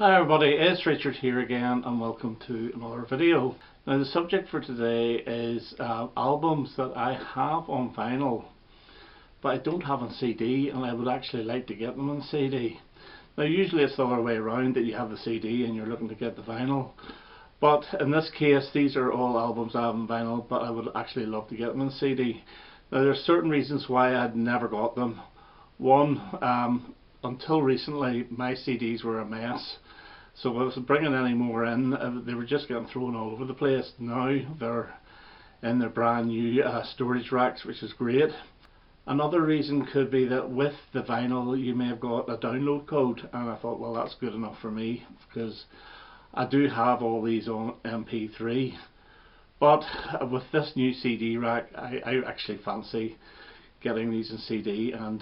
Hi everybody, it's Richard here again and welcome to another video. Now the subject for today is albums that I have on vinyl but I don't have on CD, and I would actually like to get them on CD. Now usually it's the other way around, that you have the CD and you're looking to get the vinyl, but in this case these are all albums I have on vinyl, but I would actually love to get them on CD. Now there's certain reasons why I'd never got them. One, until recently my CDs were a mess. So if I was bringing any more in, they were just getting thrown all over the place. Now they're in their brand new storage racks, which is great. Another reason could be that with the vinyl you may have got a download code, and I thought, well, that's good enough for me because I do have all these on MP3. But with this new CD rack, I actually fancy getting these in CD, and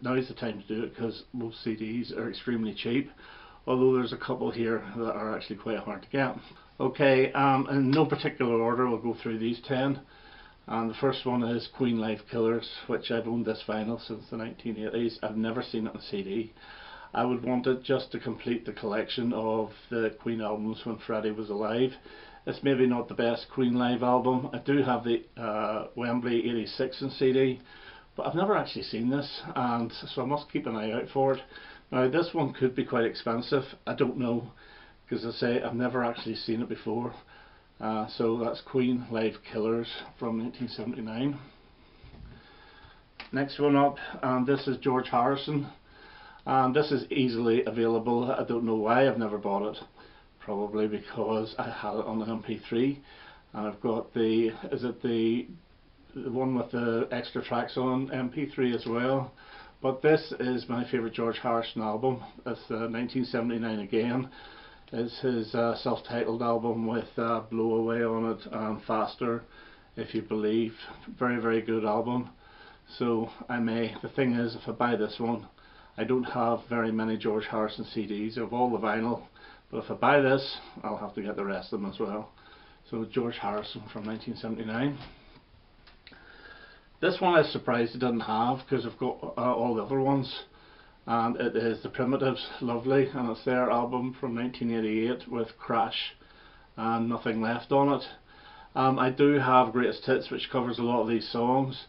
now is the time to do it because most CDs are extremely cheap. Although there's a couple here that are actually quite hard to get. Okay, in no particular order we'll go through these 10. And the first one is Queen Live Killers, which I've owned this vinyl since the 1980s. I've never seen it on CD. I would want it just to complete the collection of the Queen albums when Freddie was alive. It's maybe not the best Queen Live album. I do have the Wembley 86 on CD, but I've never actually seen this, and so I must keep an eye out for it. Now this one could be quite expensive, I don't know, because I say I've never actually seen it before. So that's Queen Live Killers from 1979. Next one up, and this is George Harrison, and this is easily available. I don't know why I've never bought it, probably because I had it on the MP3, and I've got the one with the extra tracks on MP3 as well. But this is my favourite George Harrison album. It's 1979 again. It's his self-titled album with Blow Away on it and Faster, If You Believe. Very, very good album. So the thing is, if I buy this one, I don't have very many George Harrison CDs of all the vinyl, but if I buy this, I'll have to get the rest of them as well. So George Harrison from 1979. This one I was surprised it didn't have, because I've got all the other ones, and it is The Primitives, lovely, and it's their album from 1988 with Crash and Nothing Left on it. I do have Greatest Hits, which covers a lot of these songs,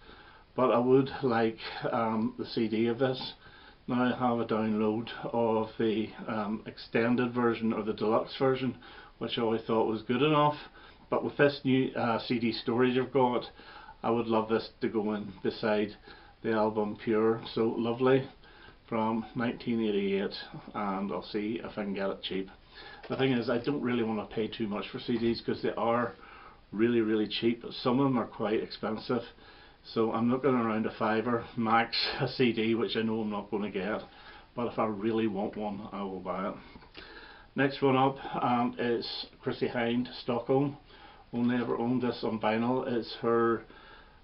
but I would like the CD of this. Now I have a download of the extended version or the deluxe version, which I always thought was good enough, but with this new CD storage I've got, I would love this to go in beside the album Pure. So lovely, from 1988, and I'll see if I can get it cheap. The thing is, I don't really want to pay too much for CDs because they are really, really cheap. Some of them are quite expensive, so I'm looking around a £5 max a CD, which I know I'm not going to get, but if I really want one, I will buy it. Next one up is Chrissie Hynde, Stockholm. Only ever owned this on vinyl. It's her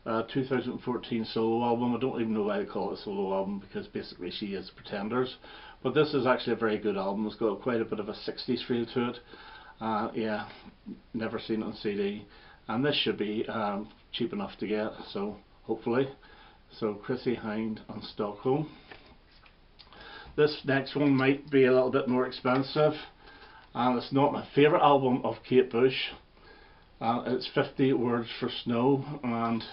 2014 solo album. I don't even know why they call it a solo album, because basically she is Pretenders, but this is actually a very good album. It's got quite a bit of a 60s feel to it. Yeah, never seen it on CD, and this should be cheap enough to get, so hopefully. So Chrissie Hynde on Stockholm. This next one might be a little bit more expensive, and it's not my favourite album of Kate Bush. It's 50 Words for Snow, and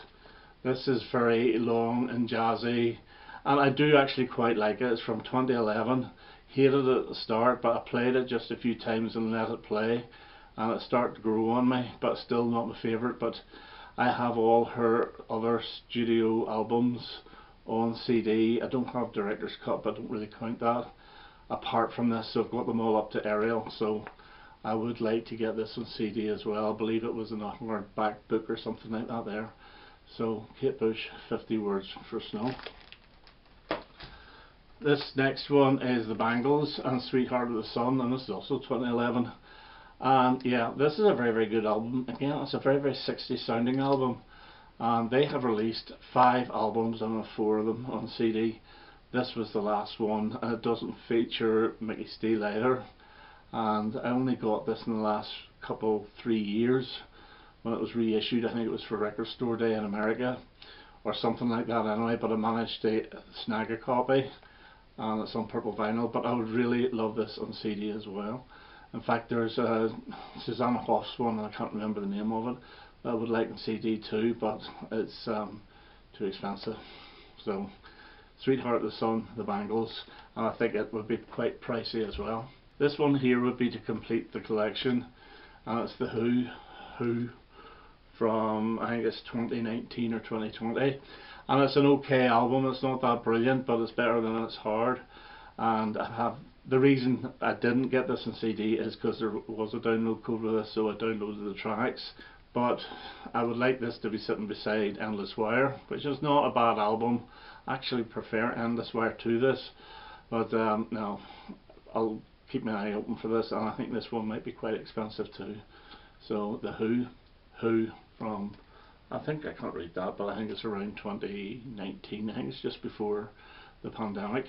this is very long and jazzy, and I do actually quite like it. It's from 2011. Hated it at the start, but I played it just a few times and let it play, and it started to grow on me, but still not my favourite. But I have all her other studio albums on CD. I don't have Director's Cut, but I don't really count that apart from this, so I've got them all up to Ariel, so I would like to get this on CD as well. I believe it was in a hardback book or something like that there. So Kate Bush, 50 Words for Snow. This next one is the Bangals and Sweetheart of the Sun, and this is also 2011. And yeah, this is a very, very good album. Again, it's a very, very 60s sounding album. And they have released 5 albums, and 4 of them on CD. This was the last one, and it doesn't feature Mickey Steele either. And I only got this in the last 3 years when it was reissued. I think it was for Record Store Day in America or something like that anyway, but I managed to snag a copy, and it's on purple vinyl, but I would really love this on CD as well. In fact, there's a Susanna Hoffs one, I can't remember the name of it, that I would like on CD too, but it's too expensive. So, Sweetheart of the Sun, the Bangals, and I think it would be quite pricey as well. This one here would be to complete the collection, and it's the Who from, I think it's 2019 or 2020, and it's an okay album. It's not that brilliant, but it's better than It's Hard. And the reason I didn't get this on CD is because there was a download code with this, so I downloaded the tracks. But I would like this to be sitting beside Endless Wire, which is not a bad album. I actually prefer Endless Wire to this, but no, I'll keep my eye open for this, and I think this one might be quite expensive too. So the Who from, I think, I can't read that, but I think it's around 2019. I think it's just before the pandemic.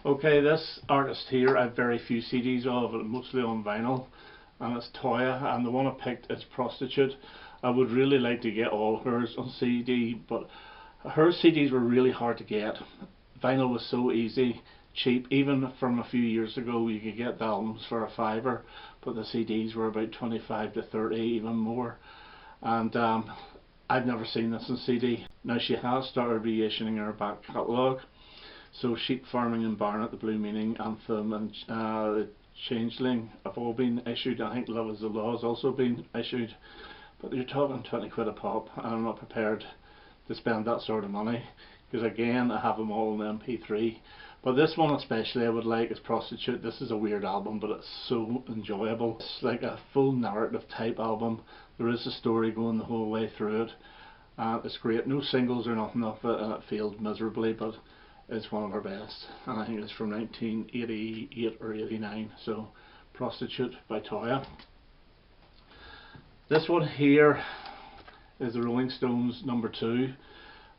Okay, this artist here I have very few CDs of, mostly on vinyl, and it's Toya, and the one I picked is Prostitute. I would really like to get all hers on CD, but her CDs were really hard to get. Vinyl was so easy, cheap. Even from a few years ago you could get the albums for a £5, but the CDs were about 25 to 30, even more. And I've never seen this on CD. Now she has started reissuing her back catalogue, so Sheep Farming and Barnet, The Blue Meaning, Anthem, and The Changeling have all been issued. I think Love Is the Law has also been issued, but you're talking 20 quid a pop, and I'm not prepared to spend that sort of money, because again I have them all on MP3. But this one especially I would like is Prostitute. This is a weird album, but it's so enjoyable. It's like a full narrative type album. There is a story going the whole way through it. It's great. No singles or nothing of it, and it failed miserably, but it's one of her best. And I think it's from 1988 or 89. So Prostitute by Toya. This one here is the Rolling Stones #2.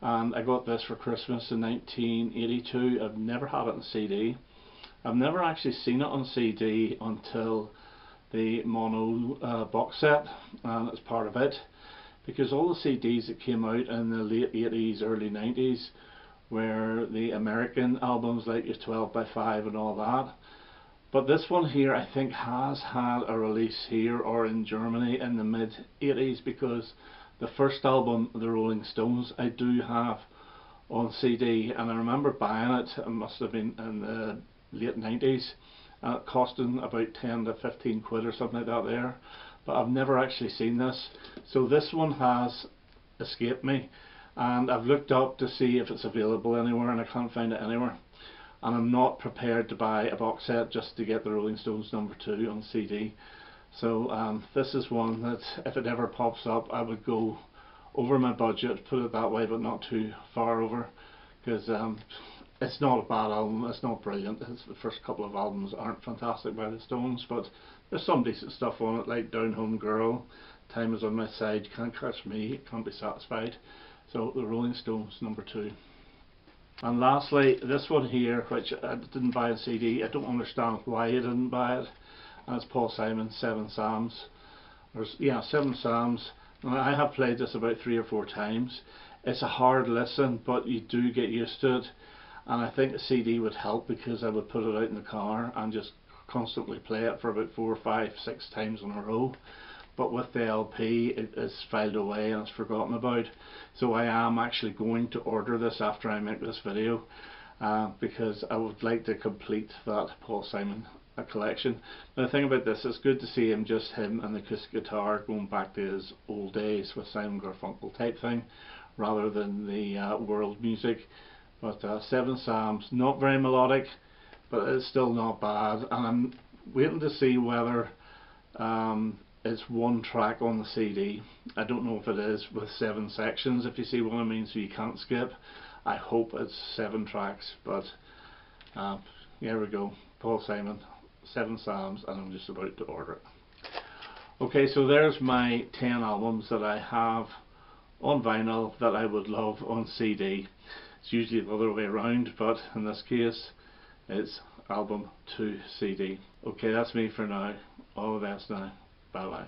And I got this for Christmas in 1982. I've never had it on CD. I've never actually seen it on CD until the mono box set, and it's part of it, because all the CDs that came out in the late 80s, early 90s were the American albums like your 12 by 5 and all that. But this one here I think has had a release here or in Germany in the mid 80s, because the first album, The Rolling Stones, I do have on CD, and I remember buying it. It must have been in the late 90s, and it costing about 10 to 15 quid or something like that there. But I've never actually seen this, so this one has escaped me, and I've looked up to see if it's available anywhere, and I can't find it anywhere. And I'm not prepared to buy a box set just to get the Rolling Stones #2 on CD. So this is one that if it ever pops up I would go over my budget, put it that way, but not too far over, because it's not a bad album, it's not brilliant. The first couple of albums aren't fantastic by the Stones, but there's some decent stuff on it, like Down Home Girl, Time Is On My Side, Can't Catch Me, Can't Be Satisfied. So the Rolling Stones #2. And lastly, this one here, which I didn't buy on CD. I don't understand why I didn't buy it. And it's Paul Simon, Seven Psalms. Yeah, Seven Psalms. Now, I have played this about 3 or 4 times. It's a hard listen, but you do get used to it. And I think a CD would help, because I would put it out in the car and just constantly play it for about 4, 5, 6 times in a row. But with the LP it is filed away and it's forgotten about. So I am actually going to order this after I make this video, because I would like to complete that Paul Simon collection. Now, the thing about this, it's good to see him and the acoustic guitar, going back to his old days with Simon Garfunkel type thing, rather than the world music. But Seven Psalms, not very melodic, but it's still not bad. And I'm waiting to see whether it's one track on the CD. I don't know if it is with 7 sections, if you see what I mean, so you can't skip. I hope it's 7 tracks, but here we go. Paul Simon, Seven Psalms, and I'm just about to order it. Okay, so there's my 10 albums that I have on vinyl that I would love on CD. It's usually the other way around, but in this case it's album to CD. Okay, that's me for now. All the best now. Bye bye.